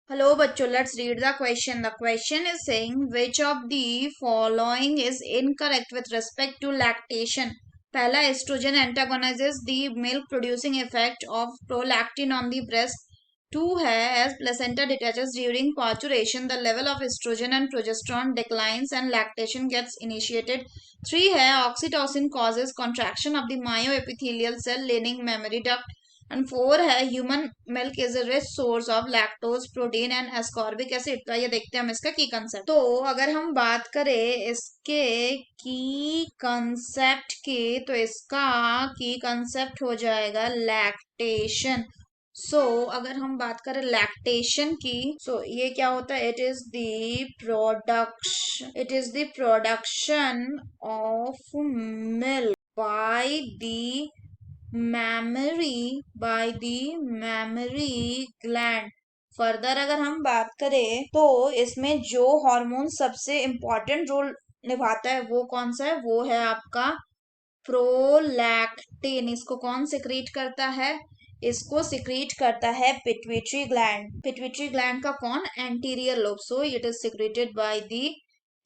Hello बच्चों, let's read the question. The question is saying which of the following is incorrect with respect to lactation. पहला, estrogen antagonizes the milk producing effect of prolactin on the breast. 2 है, as placenta detaches during parturition the level of estrogen and progesterone declines and lactation gets initiated. 3 है, oxytocin causes contraction of the myoepithelial cell lining mammary duct. And 4 है, human milk is a rich source of lactose protein and ascorbic acid. तो ये देखते हैं हम इसका की concept. तो अगर हम बात करें इसके की कंसेप्ट की, तो इसका की कंसेप्ट हो जाएगा लैक्टेशन। अगर हम बात करें लैक्टेशन की, ये क्या होता है? It is the production of milk by the mammary gland। Further अगर हम बात करें तो इसमें जो हार्मोन सबसे इंपॉर्टेंट रोल निभाता है वो कौन सा है? वो है आपका प्रोलैक्टिन। इसको कौन सिक्रीट करता है? इसको सिक्रीट करता है पिट्यूटरी ग्लैंड। पिट्यूटरी ग्लैंड का कौन? Anterior lobe. So it is secreted by the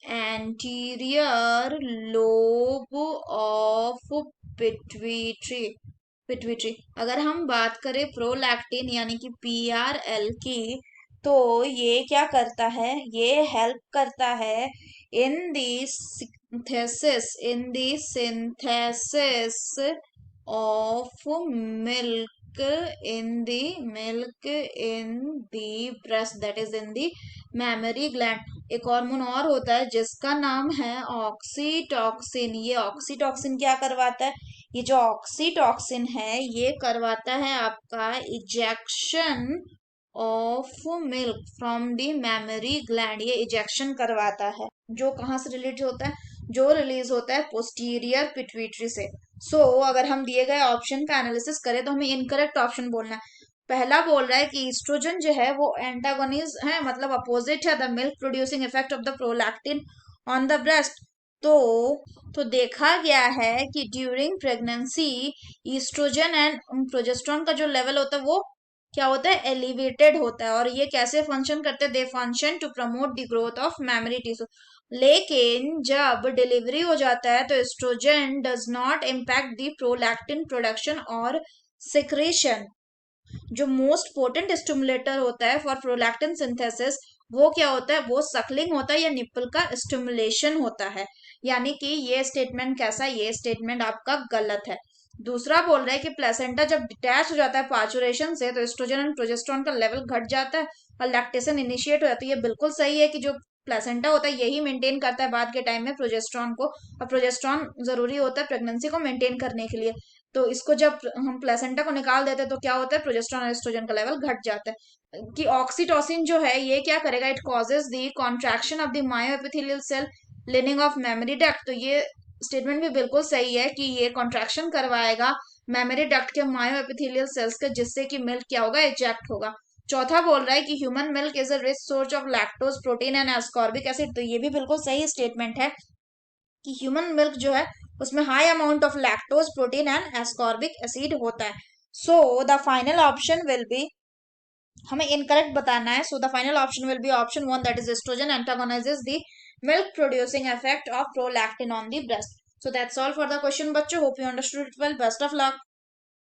anterior lobe of pituitary. अगर हम बात करें प्रोलैक्टिन यानी कि पीआरएल की, तो ये क्या करता है? ये हेल्प करता है in the synthesis of milk in the breast, that is in the mammary gland. एक हार्मोन और होता है जिसका नाम है ऑक्सीटॉक्सिन। ये ऑक्सीटॉक्सिन क्या करवाता है? ये जो ऑक्सीटॉक्सिन है ये करवाता है आपका ejection of milk from the mammary gland. ये इजेक्शन करवाता है, जो कहाँ से रिलीज होता है? जो रिलीज होता है पोस्टीरियर पिट्यूटरी से। अगर हम दिए गए ऑप्शन का एनालिसिस करें तो हमें इनकरेक्ट ऑप्शन बोलना है। पहला बोल रहा है कि ईस्ट्रोजन जो है वो एंटागोनिज है, मतलब अपोजिट है the milk producing effect of the prolactin on the breast. तो देखा गया है कि during pregnancy oestrogen and progesterone का जो लेवल होता है वो क्या होता है? एलिवेटेड होता है। और ये कैसे फंक्शन करते हैं? They function to promote the growth of mammary tissue. लेकिन जब डिलीवरी हो जाता है तो estrogen does not impact the prolactin production और सिक्रेशन। जो मोस्ट पोटेंट स्टिमुलेटर होता है फॉर प्रोलैक्टिन सिंथेसिस वो क्या होता है? वो सकलिंग होता है या निप्पल का स्टिमुलेशन होता है। यानी कि ये स्टेटमेंट कैसा? ये स्टेटमेंट आपका गलत है। दूसरा बोल रहा है कि प्लेसेंटा जब डिटैच हो जाता है पाचुरेशन से तो एस्ट्रोजन एंड प्रोजेस्टेरोन का लेवल घट जाता है और लैक्टेशन इनिशिएट हो जाता है। ये बिल्कुल सही है कि जो प्लेसेंटा होता है यही मेंटेन करता है बाद के टाइम में प्रोजेस्टेरोन को, और प्रोजेस्टेरोन जरूरी होता है प्रेगनेंसी को मेंटेन करने के लिए। तो इसको जब हम प्लेसेंटा को निकाल देते हैं तो क्या होता है? प्रोजेस्टेरोन और एस्ट्रोजन का लेवल घट जाता है। कि ऑक्सीटोसिन जो है ये क्या करेगा? It causes the contraction of the myoepithelial cell lining of memory duct. तो ये स्टेटमेंट भी बिल्कुल सही है कि ये कॉन्ट्रैक्शन करवाएगा मेमोरी डक्ट के मायोएपिथेलियल सेल्स के, जिससे कि मिल्क क्या होगा? इजेक्ट होगा। चौथा बोल रहा है कि human milk is a rich source of lactose protein and ascorbic acid. तो ये भी बिल्कुल सही स्टेटमेंट है कि ह्यूमन मिल्क जो है उसमें high amount of lactose protein and ascorbic acid होता है। The final option will be, हमें इनकरेक्ट बताना है। The final option will be option 1, that is estrogen antagonises the milk producing effect of prolactin on the breast. So that's all for the question बच्चों। Hope you understood it well. Best of luck.